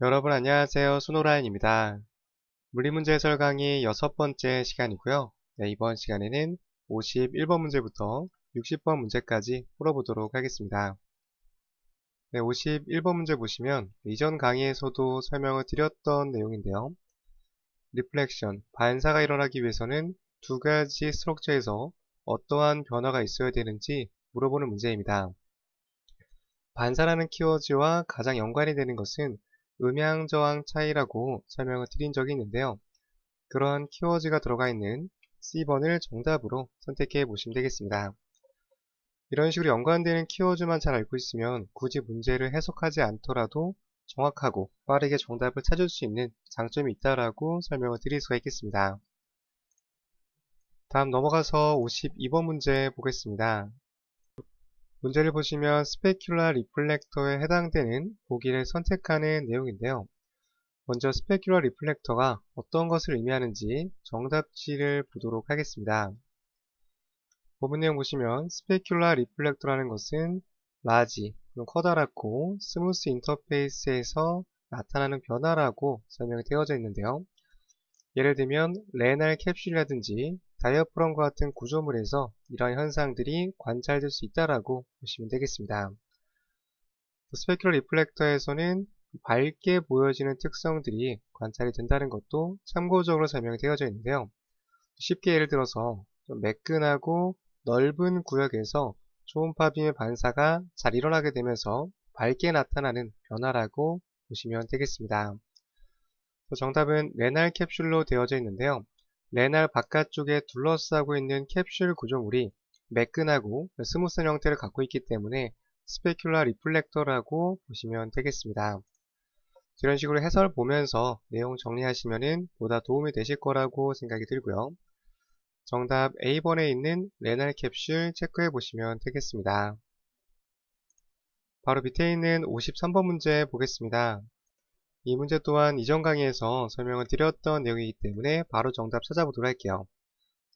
여러분 안녕하세요. 순호라인입니다. 물리문제 해설 강의 6번째 시간이고요. 네, 이번 시간에는 51번 문제부터 60번 문제까지 풀어보도록 하겠습니다. 네, 51번 문제 보시면 이전 강의에서도 설명을 드렸던 내용인데요. 리플렉션, 반사가 일어나기 위해서는 두 가지 스트럭처에서 어떠한 변화가 있어야 되는지 물어보는 문제입니다. 반사라는 키워드와 가장 연관이 되는 것은 음향저항 차이라고 설명을 드린 적이 있는데요. 그러한 키워드가 들어가 있는 C번을 정답으로 선택해 보시면 되겠습니다. 이런 식으로 연관되는 키워드만 잘 알고 있으면 굳이 문제를 해석하지 않더라도 정확하고 빠르게 정답을 찾을 수 있는 장점이 있다라고 설명을 드릴 수가 있겠습니다. 다음 넘어가서 52번 문제 보겠습니다. 문제를 보시면 스페‌큘러 리플렉터에 해당되는 보기를 선택하는 내용인데요. 먼저 스페큘러 리플렉터가 어떤 것을 의미하는지 정답지를 보도록 하겠습니다. 본문 내용 보시면 스페큘러 리플렉터라는 것은 라지, 커다랗고 스무스 인터페이스에서 나타나는 변화라고 설명이 되어져 있는데요. 예를 들면 레날 캡슐이라든지 다이어프럼과 같은 구조물에서 이러한 현상들이 관찰될 수 있다라고 보시면 되겠습니다. 스페큘러 리플렉터에서는 밝게 보여지는 특성들이 관찰이 된다는 것도 참고적으로 설명이 되어져 있는데요. 쉽게 예를 들어서 좀 매끈하고 넓은 구역에서 초음파 빔의 반사가 잘 일어나게 되면서 밝게 나타나는 변화라고 보시면 되겠습니다. 정답은 레날 캡슐로 되어져 있는데요. 레날 바깥쪽에 둘러싸고 있는 캡슐 구조물이 매끈하고 스무스한 형태를 갖고 있기 때문에 스페큘러 리플렉터라고 보시면 되겠습니다. 이런 식으로 해설 보면서 내용 정리하시면 보다 도움이 되실 거라고 생각이 들고요. 정답 A번에 있는 레날 캡슐 체크해 보시면 되겠습니다. 바로 밑에 있는 53번 문제 보겠습니다. 이 문제 또한 이전 강의에서 설명을 드렸던 내용이기 때문에 바로 정답 찾아보도록 할게요.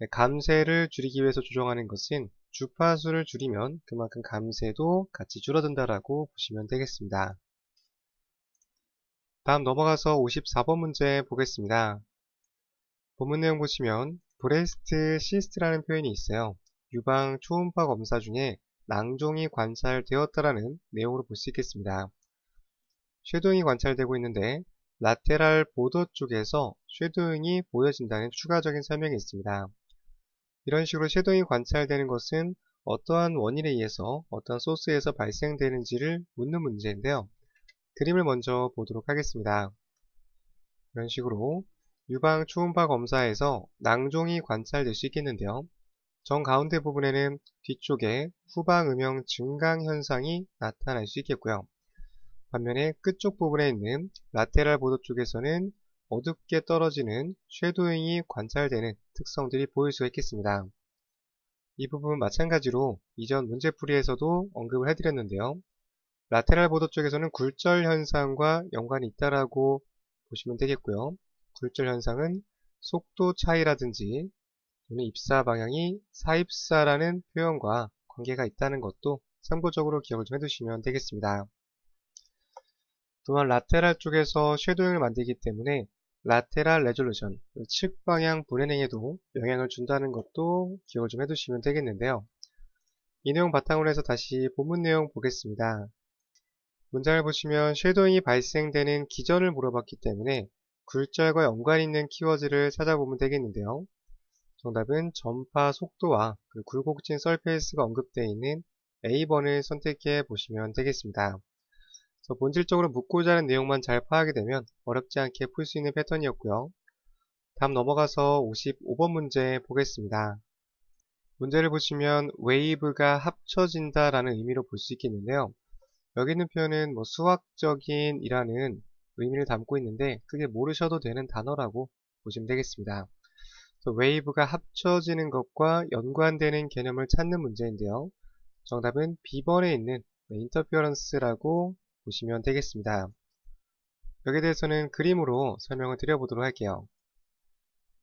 네, 감쇄를 줄이기 위해서 조정하는 것은 주파수를 줄이면 그만큼 감쇄도 같이 줄어든다라고 보시면 되겠습니다. 다음 넘어가서 54번 문제 보겠습니다. 본문 내용 보시면 브레스트 시스트라는 표현이 있어요. 유방 초음파 검사 중에 낭종이 관찰되었다라는 내용으로 볼 수 있겠습니다. 쉐도잉이 관찰되고 있는데 라테랄 보더 쪽에서 쉐도잉이 보여진다는 추가적인 설명이 있습니다. 이런 식으로 쉐도잉이 관찰되는 것은 어떠한 원인에 의해서 어떤 소스에서 발생되는지를 묻는 문제인데요. 그림을 먼저 보도록 하겠습니다. 이런 식으로 유방 초음파 검사에서 낭종이 관찰될 수 있겠는데요. 정 가운데 부분에는 뒤쪽에 후방 음영 증강 현상이 나타날 수 있겠고요. 반면에 끝쪽 부분에 있는 라테랄 보도 쪽에서는 어둡게 떨어지는 쉐도잉이 관찰되는 특성들이 보일 수가 있겠습니다. 이 부분 마찬가지로 이전 문제풀이에서도 언급을 해드렸는데요. 라테랄 보도 쪽에서는 굴절 현상과 연관이 있다라고 보시면 되겠고요. 굴절 현상은 속도 차이라든지 또는 입사 방향이 사입사라는 표현과 관계가 있다는 것도 참고적으로 기억을 좀 해두시면 되겠습니다. 또한 라테랄 쪽에서 쉐도잉을 만들기 때문에 라테랄 레졸루션, 측방향 분해능에도 영향을 준다는 것도 기억을 좀 해두시면 되겠는데요. 이 내용 바탕으로 해서 다시 본문 내용 보겠습니다. 문장을 보시면 쉐도잉이 발생되는 기전을 물어봤기 때문에 굴절과 연관 있는 키워드를 찾아보면 되겠는데요. 정답은 전파 속도와 굴곡진 서페이스가 언급되어 있는 A번을 선택해 보시면 되겠습니다. 본질적으로 묻고자 하는 내용만 잘 파악이 되면 어렵지 않게 풀 수 있는 패턴이었고요. 다음 넘어가서 55번 문제 보겠습니다. 문제를 보시면 웨이브가 합쳐진다 라는 의미로 볼 수 있겠는데요. 여기 있는 표현은 수학적인 이라는 의미를 담고 있는데 크게 모르셔도 되는 단어라고 보시면 되겠습니다. 웨이브가 합쳐지는 것과 연관되는 개념을 찾는 문제인데요. 정답은 B번에 있는 인터피어런스라고 보시면 되겠습니다. 여기에 대해서는 그림으로 설명을 드려보도록 할게요.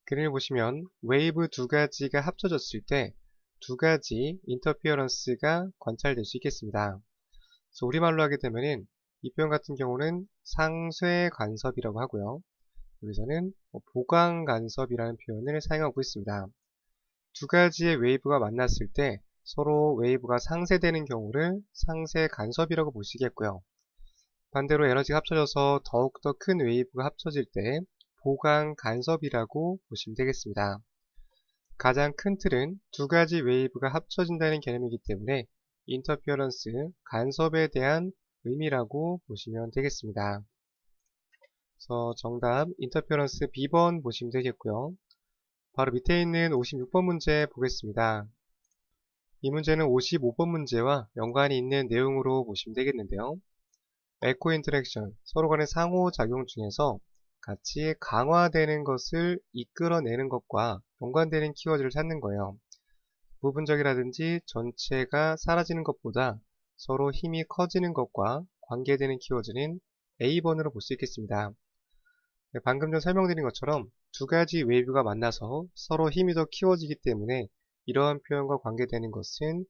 그림을 보시면 웨이브 두 가지가 합쳐졌을 때 두 가지 인터피어런스가 관찰될 수 있겠습니다. 그래서 우리말로 하게 되면은 이 표현 같은 경우는 상쇄 간섭이라고 하고요. 여기서는 보강 간섭이라는 표현을 사용하고 있습니다. 두 가지의 웨이브가 만났을 때 서로 웨이브가 상쇄되는 경우를 상쇄 간섭이라고 볼 수 있겠고요. 반대로 에너지가 합쳐져서 더욱더 큰 웨이브가 합쳐질 때 보강 간섭이라고 보시면 되겠습니다. 가장 큰 틀은 두 가지 웨이브가 합쳐진다는 개념이기 때문에 인터피어런스, 간섭에 대한 의미라고 보시면 되겠습니다. 그래서 정답 인터피어런스 B번 보시면 되겠고요. 바로 밑에 있는 56번 문제 보겠습니다. 이 문제는 55번 문제와 연관이 있는 내용으로 보시면 되겠는데요. 에코 인터랙션, 서로 간의 상호작용 중에서 같이 강화되는 것을 이끌어내는 것과 연관되는 키워드를 찾는 거예요. 부분적이라든지 전체가 사라지는 것보다 서로 힘이 커지는 것과 관계되는 키워드는 A번으로 볼 수 있겠습니다. 방금 전 설명드린 것처럼 두 가지 웨이브가 만나서 서로 힘이 더 키워지기 때문에 이러한 표현과 관계되는 것은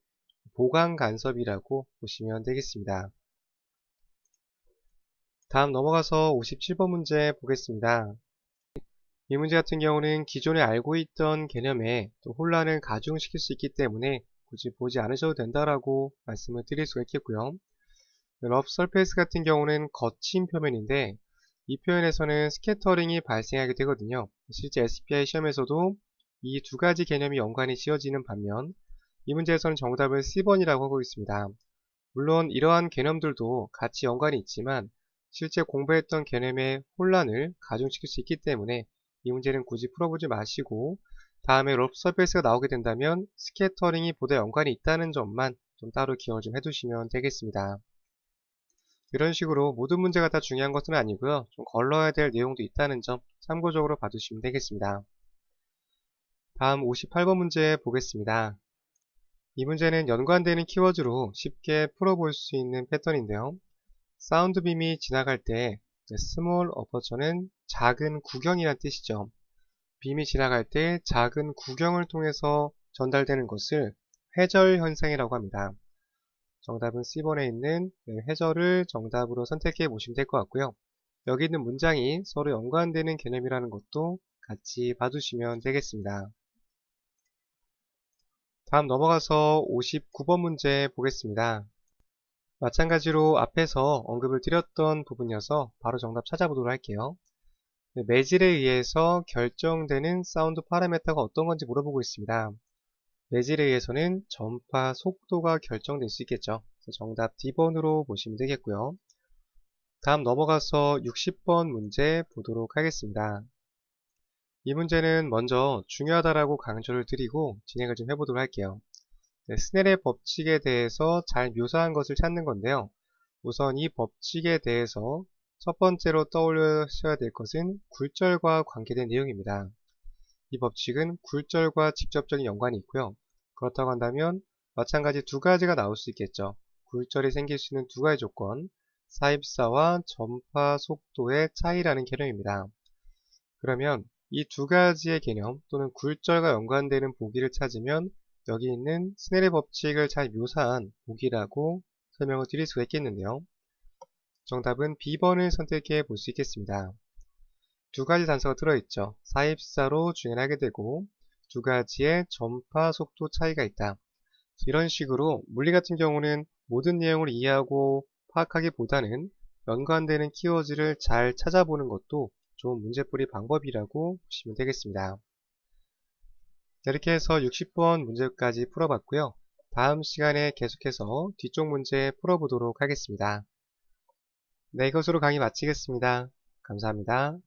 보강 간섭이라고 보시면 되겠습니다. 다음 넘어가서 57번 문제 보겠습니다. 이 문제 같은 경우는 기존에 알고 있던 개념에 또 혼란을 가중시킬 수 있기 때문에 굳이 보지 않으셔도 된다라고 말씀을 드릴 수가 있겠고요. 러프 서페이스 같은 경우는 거친 표면인데 이 표현에서는 스캐터링이 발생하게 되거든요. 실제 SPI 시험에서도 이 두 가지 개념이 연관이 지어지는 반면 이 문제에서는 정답을 C번이라고 하고 있습니다. 물론 이러한 개념들도 같이 연관이 있지만 실제 공부했던 개념의 혼란을 가중시킬 수 있기 때문에 이 문제는 굳이 풀어보지 마시고 다음에 러프 서페이스가 나오게 된다면 스캐터링이 보다 연관이 있다는 점만 좀 따로 기억을 좀 해두시면 되겠습니다. 이런 식으로 모든 문제가 다 중요한 것은 아니고요. 좀 걸러야 될 내용도 있다는 점 참고적으로 봐두시면 되겠습니다. 다음 58번 문제 보겠습니다. 이 문제는 연관되는 키워드로 쉽게 풀어볼 수 있는 패턴인데요. 사운드 빔이 지나갈 때 스몰 어퍼처는 작은 구경이란 뜻이죠. 빔이 지나갈 때 작은 구경을 통해서 전달되는 것을 회절 현상이라고 합니다. 정답은 C번에 있는 회절을 정답으로 선택해 보시면 될 것 같고요. 여기 있는 문장이 서로 연관되는 개념이라는 것도 같이 봐두시면 되겠습니다. 다음 넘어가서 59번 문제 보겠습니다. 마찬가지로 앞에서 언급을 드렸던 부분이어서 바로 정답 찾아보도록 할게요. 매질에 의해서 결정되는 사운드 파라미터가 어떤 건지 물어보고 있습니다. 매질에 의해서는 전파 속도가 결정될 수 있겠죠. 그래서 정답 D번으로 보시면 되겠고요. 다음 넘어가서 60번 문제 보도록 하겠습니다. 이 문제는 먼저 중요하다라고 강조를 드리고 진행을 좀 해보도록 할게요. 스넬의 법칙에 대해서 잘 묘사한 것을 찾는 건데요. 우선 이 법칙에 대해서 첫 번째로 떠올리셔야 될 것은 굴절과 관계된 내용입니다. 이 법칙은 굴절과 직접적인 연관이 있고요. 그렇다고 한다면 마찬가지 두 가지가 나올 수 있겠죠. 굴절이 생길 수 있는 두 가지 조건, 사입사와 전파 속도의 차이라는 개념입니다. 그러면 이 두 가지의 개념 또는 굴절과 연관되는 보기를 찾으면 여기 있는 스넬의 법칙을 잘 묘사한 보기라고 설명을 드릴 수가 있겠는데요. 정답은 B번을 선택해 볼 수 있겠습니다. 두 가지 단서가 들어있죠. 사입사로 주행하게 되고 두 가지의 전파 속도 차이가 있다. 이런 식으로 물리 같은 경우는 모든 내용을 이해하고 파악하기보다는 연관되는 키워드를 잘 찾아보는 것도 좋은 문제풀이 방법이라고 보시면 되겠습니다. 이렇게 해서 60번 문제까지 풀어봤고요. 다음 시간에 계속해서 뒤쪽 문제 풀어보도록 하겠습니다. 네, 이것으로 강의 마치겠습니다. 감사합니다.